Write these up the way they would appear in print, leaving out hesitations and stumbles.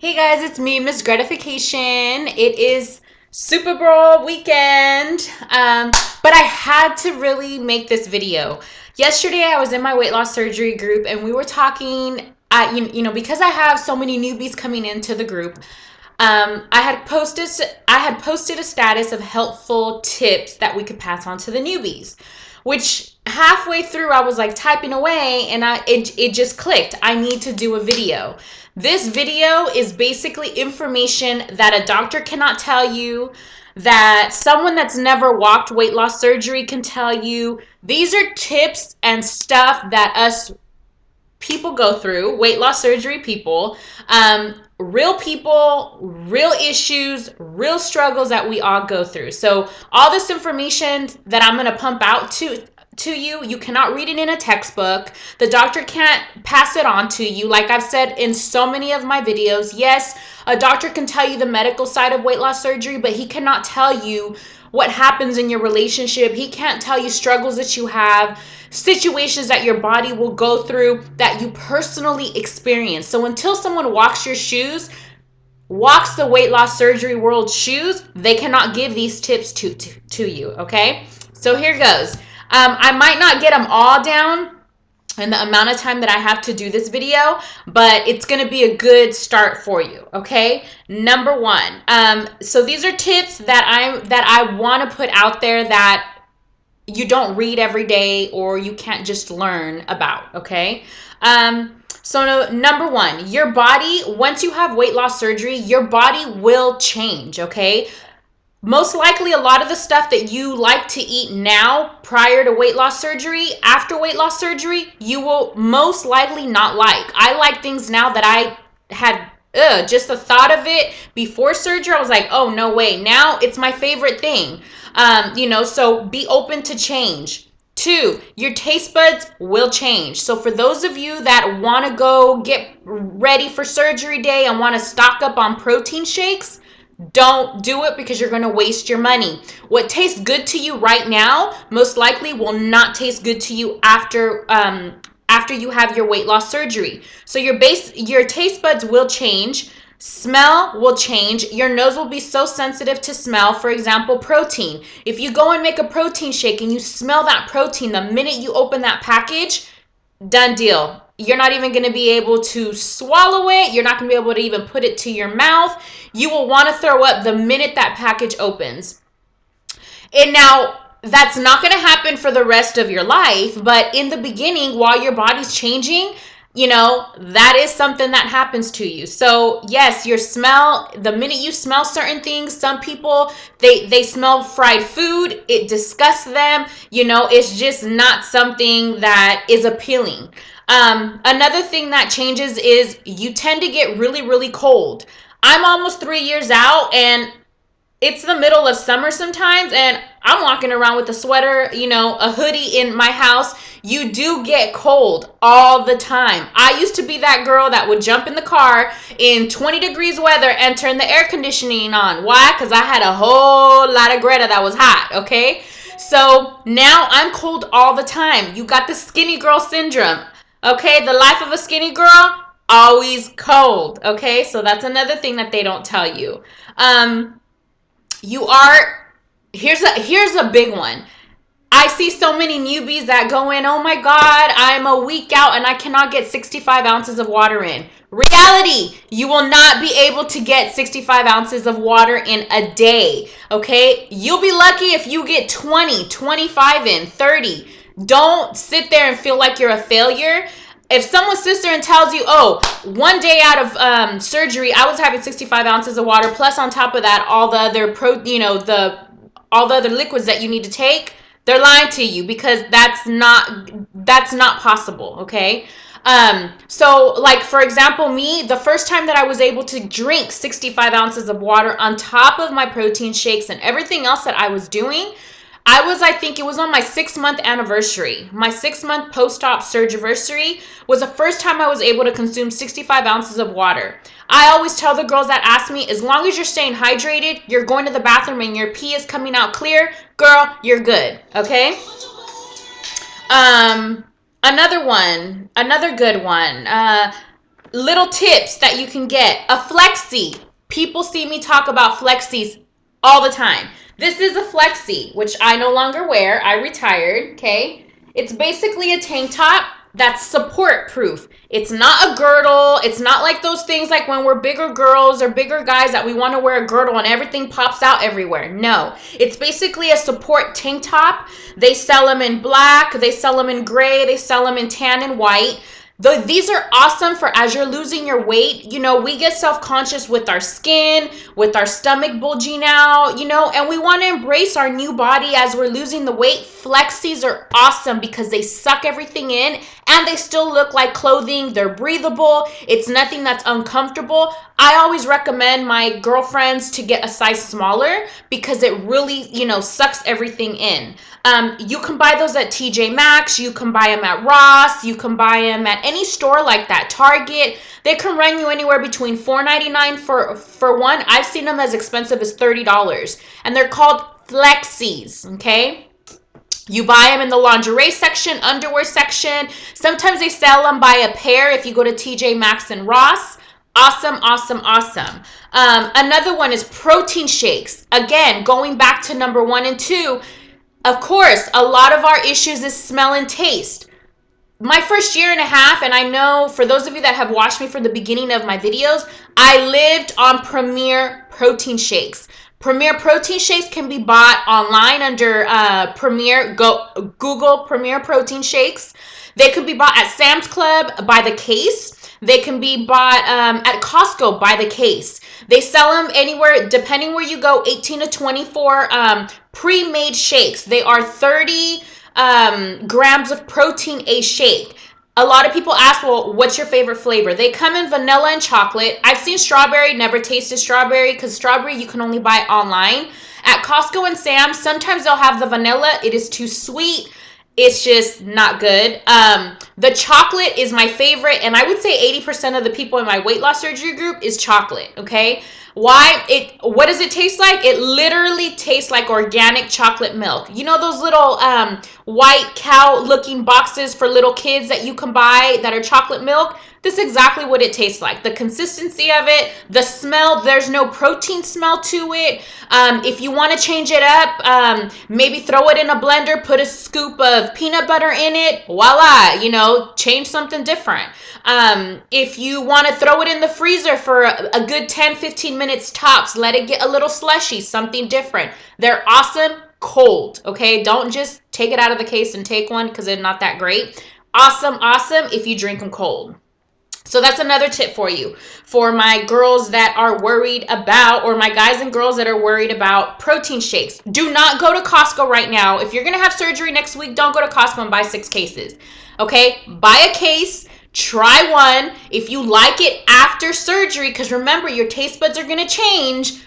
Hey guys, it's me, Miss Gratification. It is Super Bowl weekend, but I had to really make this video. Yesterday, I was in my weight loss surgery group, and we were talking. Because I have so many newbies coming into the group, I had posted a status of helpful tips that we could pass on to the newbies. Which halfway through, I was like typing away, and it just clicked. I need to do a video. This video is basically information that a doctor cannot tell you, that someone that's never walked weight loss surgery can tell you. These are tips and stuff that us people go through, weight loss surgery people, real people, real issues, real struggles that we all go through. So all this information that I'm going to pump out to you, you cannot read it in a textbook. The doctor can't pass it on to you. Like I've said in so many of my videos, yes, a doctor can tell you the medical side of weight loss surgery, but he cannot tell you what happens in your relationship. He can't tell you struggles that you have, situations that your body will go through that you personally experience. So until someone walks your shoes, walks the weight loss surgery world's shoes, they cannot give these tips to you, okay? So here goes. I might not get them all down in the amount of time that I have to do this video, but it's going to be a good start for you, okay? Number one, so these are tips that I want to put out there that you don't read every day or you can't just learn about, okay? So number one, your body, once you have weight loss surgery, your body will change, okay? Most likely a lot of the stuff that you like to eat now prior to weight loss surgery, after weight loss surgery, you will most likely not like. I like things now that I had just the thought of it before surgery, I was like, oh, no way. Now it's my favorite thing. So be open to change. Two, your taste buds will change. So for those of you that want to go get ready for surgery day and want to stock up on protein shakes, don't do it because you're going to waste your money. What tastes good to you right now most likely will not taste good to you after you have your weight loss surgery. So your taste buds will change. Smell will change. Your nose will be so sensitive to smell. For example, protein. If you go and make a protein shake and you smell that protein, the minute you open that package, done deal. You're not even going to be able to swallow it. You're not going to be able to even put it to your mouth. You will want to throw up the minute that package opens. And now, that's not going to happen for the rest of your life, but in the beginning, while your body's changing, that is something that happens to you. So yes, your smell, the minute you smell certain things, some people, they smell fried food, it disgusts them, it's just not something that is appealing. Another thing that changes is you tend to get really, really cold. I'm almost 3 years out and it's the middle of summer sometimes and I'm walking around with a sweater, a hoodie in my house. You do get cold all the time. I used to be that girl that would jump in the car in 20 degrees weather and turn the air conditioning on. Why? Because I had a whole lot of Greta that was hot, okay? So now I'm cold all the time. You got the skinny girl syndrome, okay? The life of a skinny girl, always cold, okay? So that's another thing that they don't tell you. Here's a big one. I see so many newbies that go in, oh my God, I'm a week out and I cannot get 65 ounces of water in. Reality, you will not be able to get 65 ounces of water in a day, okay? You'll be lucky if you get 20, 25 in, 30. Don't sit there and feel like you're a failure. If someone sits there and tells you, oh, one day out of surgery, I was having 65 ounces of water, plus on top of that, all the other all the other liquids that you need to take, they're lying to you because that's not possible, okay? So like, for example, me, the first time that I was able to drink 65 ounces of water on top of my protein shakes and everything else that I was doing, I think it was on my 6-month anniversary. My 6-month post-op surgeversary was the first time I was able to consume 65 ounces of water. I always tell the girls that ask me, as long as you're staying hydrated, you're going to the bathroom and your pee is coming out clear, girl, you're good, okay? Another good one. little tips that you can get. A flexi. People see me talk about flexis all the time. This is a flexi, which I no longer wear. I retired, okay? It's basically a tank top that's support proof. It's not a girdle. It's not like those things like when we're bigger girls or bigger guys that we want to wear a girdle and everything pops out everywhere. No, it's basically a support tank top. They sell them in black. They sell them in gray. They sell them in tan and white. These are awesome for as you're losing your weight. You know, we get self-conscious with our skin, with our stomach bulging out, you know, and we want to embrace our new body as we're losing the weight. Flexis are awesome because they suck everything in and they still look like clothing. They're breathable. It's nothing that's uncomfortable. I always recommend my girlfriends to get a size smaller because it really, you know, sucks everything in. You can buy those at TJ Maxx. You can buy them at Ross. You can buy them at any store like that, Target. They can run you anywhere between $4.99 for one. I've seen them as expensive as $30, and they're called flexis, okay? You buy them in the lingerie section, underwear section. Sometimes they sell them by a pair if you go to TJ Maxx and Ross. Awesome, awesome, awesome. Another one is protein shakes. Again, going back to number 1 and 2, of course, a lot of our issues is smell and taste. My first year and a half, and I know for those of you that have watched me from the beginning of my videos, I lived on Premier protein shakes. Premier protein shakes can be bought online under Premier. Google Premier protein shakes. They can be bought at Sam's Club by the case. They can be bought at Costco by the case. They sell them anywhere, depending where you go, 18 to 24 pre-made shakes. They are 30 grams of protein a shake. A lot of people ask, well, what's your favorite flavor? They come in vanilla and chocolate. I've seen strawberry, never tasted strawberry because strawberry you can only buy online. At Costco and Sam's, sometimes they'll have the vanilla. It is too sweet. It's just not good. The chocolate is my favorite, and I would say 80% of the people in my weight loss surgery group is chocolate, okay? Why? What does it taste like? It literally tastes like organic chocolate milk. You know those little white cow looking boxes for little kids that you can buy that are chocolate milk? This is exactly what it tastes like. The consistency of it, the smell, there's no protein smell to it. If you want to change it up, maybe throw it in a blender, put a scoop of peanut butter in it, voila, you know, change something different. If you want to throw it in the freezer for a good 10-15 minutes tops, let it get a little slushy, something different. They're awesome cold, okay? Don't just take it out of the case and take one because they're not that great. Awesome, awesome if you drink them cold. So that's another tip for you, for my girls that are worried about, or my guys and girls that are worried about protein shakes. Do not go to Costco right now. If you're going to have surgery next week, don't go to Costco and buy 6 cases, okay? Buy a case, try one. If you like it after surgery, because remember, your taste buds are going to change,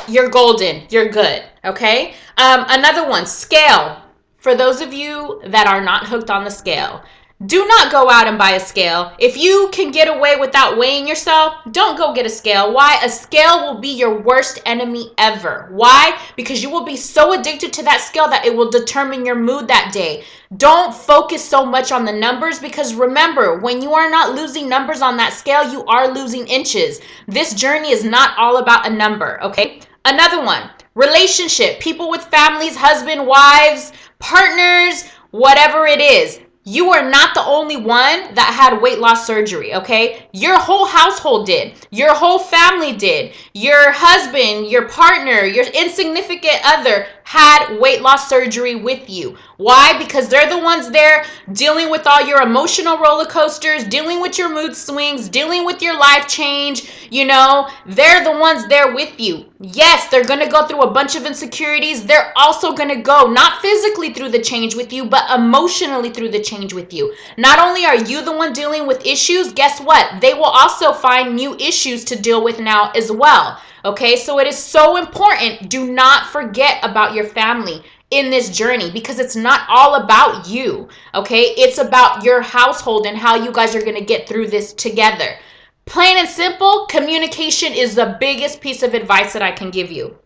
you're golden, you're good, okay? Another one, scale. For those of you that are not hooked on the scale, do not go out and buy a scale. If you can get away without weighing yourself, don't go get a scale. Why? A scale will be your worst enemy ever. Why? Because you will be so addicted to that scale that it will determine your mood that day. Don't focus so much on the numbers because remember, when you are not losing numbers on that scale, you are losing inches. This journey is not all about a number, okay? Another one, relationship. People with families, husband, wives, partners, whatever it is. You are not the only one that had weight loss surgery, okay? Your whole household did. Your whole family did. Your husband, your partner, your insignificant other had weight loss surgery with you. Why? Because they're the ones there dealing with all your emotional roller coasters, dealing with your mood swings, dealing with your life change. You know, they're the ones there with you. Yes, they're going to go through a bunch of insecurities. They're also going to go not physically through the change with you, but emotionally through the change with you. Not only are you the one dealing with issues, guess what? They will also find new issues to deal with now as well. Okay, so it is so important. Do not forget about your family in this journey because it's not all about you. Okay, it's about your household and how you guys are going to get through this together. Plain and simple, communication is the biggest piece of advice that I can give you.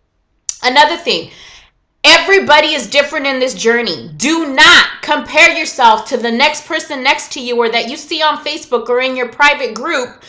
Another thing, Everybody is different in this journey. Do not compare yourself to the next person next to you or that you see on Facebook or in your private group.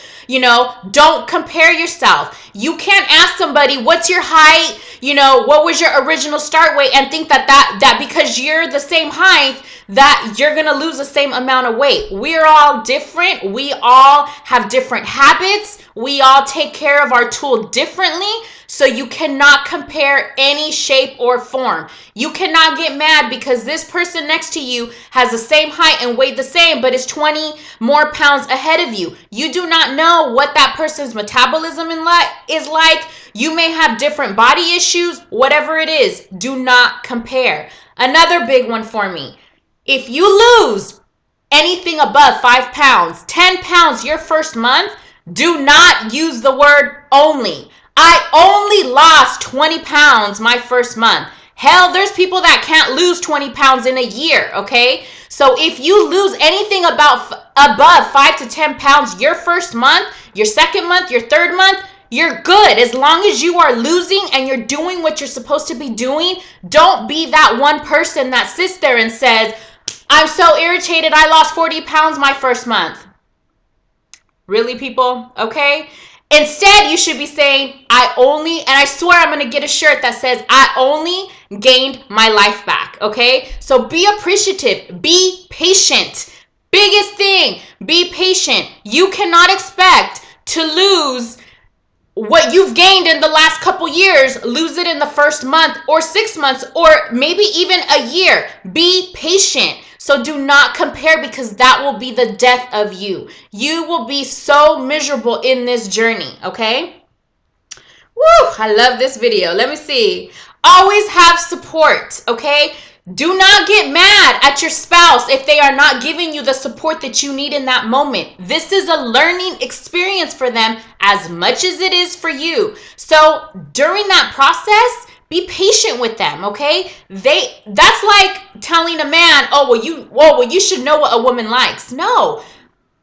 Don't compare yourself. You can't ask somebody, what's your height? What was your original start weight? And think that because you're the same height, that you're going to lose the same amount of weight. We're all different. We all have different habits. We all take care of our tool differently. So you cannot compare any shape or form. You cannot get mad because this person next to you has the same height and weighed the same, but is 20 more pounds ahead of you. You do not know what that person's metabolism is like. You may have different body issues, whatever it is. Do not compare. Another big one for me. If you lose anything above 5 pounds, 10 pounds your first month, do not use the word only. I only lost 20 pounds my first month. Hell, there's people that can't lose 20 pounds in a year, okay? So if you lose anything above 5 to 10 pounds your first month, your second month, your third month, you're good. As long as you are losing and you're doing what you're supposed to be doing, don't be that one person that sits there and says, I'm so irritated, I lost 40 pounds my first month. Really, people? Okay? Instead, you should be saying, and I swear I'm going to get a shirt that says, I only gained my life back, okay? So be appreciative. Be patient. Biggest thing, be patient. You cannot expect to lose what you've gained in the last couple years, lose it in the first month or 6 months or maybe even a year. Be patient. So do not compare because that will be the death of you. You will be so miserable in this journey, okay? Woo, I love this video. Let me see. Always have support, okay? Do not get mad at your spouse if they are not giving you the support that you need in that moment. This is a learning experience for them as much as it is for you. So during that process, be patient with them, okay? That's like telling a man, you should know what a woman likes. No.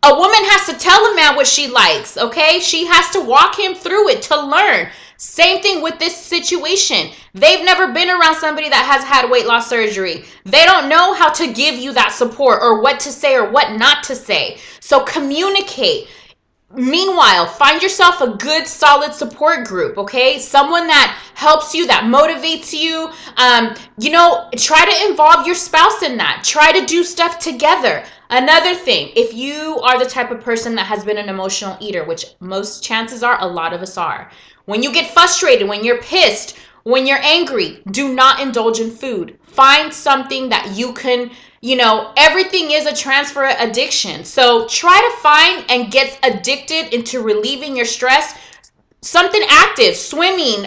A woman has to tell a man what she likes, okay? She has to walk him through it to learn. Same thing with this situation. They've never been around somebody that has had weight loss surgery. They don't know how to give you that support or what to say or what not to say. So communicate. Meanwhile, find yourself a good, solid support group, okay? Someone that helps you, that motivates you. Try to involve your spouse in that. Try to do stuff together. Another thing, if you are the type of person that has been an emotional eater, which most chances are a lot of us are, when you get frustrated, when you're pissed, when you're angry, do not indulge in food. Find something that you can, everything is a transfer addiction. So try to find and get addicted into relieving your stress. Something active, swimming,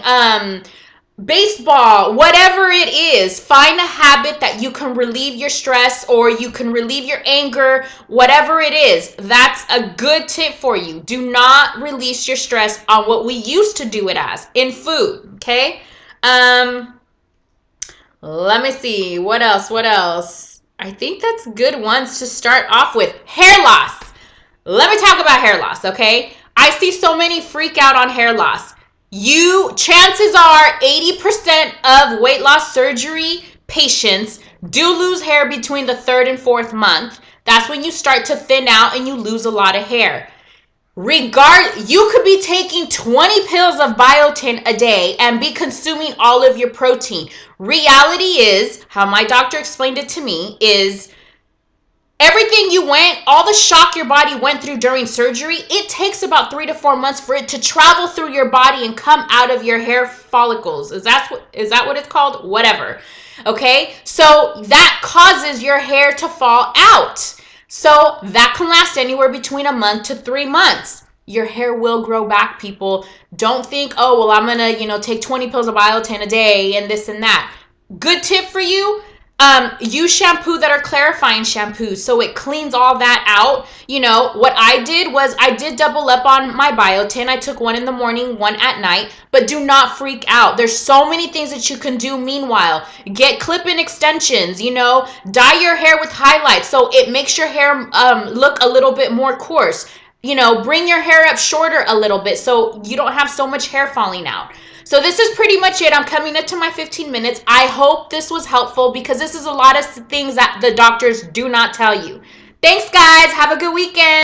baseball, whatever it is. Find a habit that you can relieve your stress or you can relieve your anger, whatever it is. That's a good tip for you. Do not release your stress on what we used to do it as, in food, okay? Let me see. What else? I think that's good ones to start off with. Hair loss. Let me talk about hair loss, okay? I see so many freak out on hair loss. Chances are 80% of weight loss surgery patients do lose hair between the 3rd and 4th month. That's when you start to thin out and you lose a lot of hair. You could be taking 20 pills of biotin a day and be consuming all of your protein. Reality is, how my doctor explained it to me, is everything all the shock your body went through during surgery, it takes about 3 to 4 months for it to travel through your body and come out of your hair follicles. Is that what it's called? Whatever. Okay? So that causes your hair to fall out. So that can last anywhere between a month to 3 months. Your hair will grow back, people. Don't think, I'm going to, take 20 pills of biotin a day and this and that. Good tip for you. Use shampoo that are clarifying shampoos so it cleans all that out. What I did was I did double up on my biotin. I took one in the morning, one at night, but do not freak out. There's so many things that you can do meanwhile. Get clip-in extensions, dye your hair with highlights so it makes your hair look a little bit more coarse. Bring your hair up shorter a little bit so you don't have so much hair falling out. So this is pretty much it. I'm coming up to my 15 minutes. I hope this was helpful because this is a lot of things that the doctors do not tell you. Thanks, guys. Have a good weekend.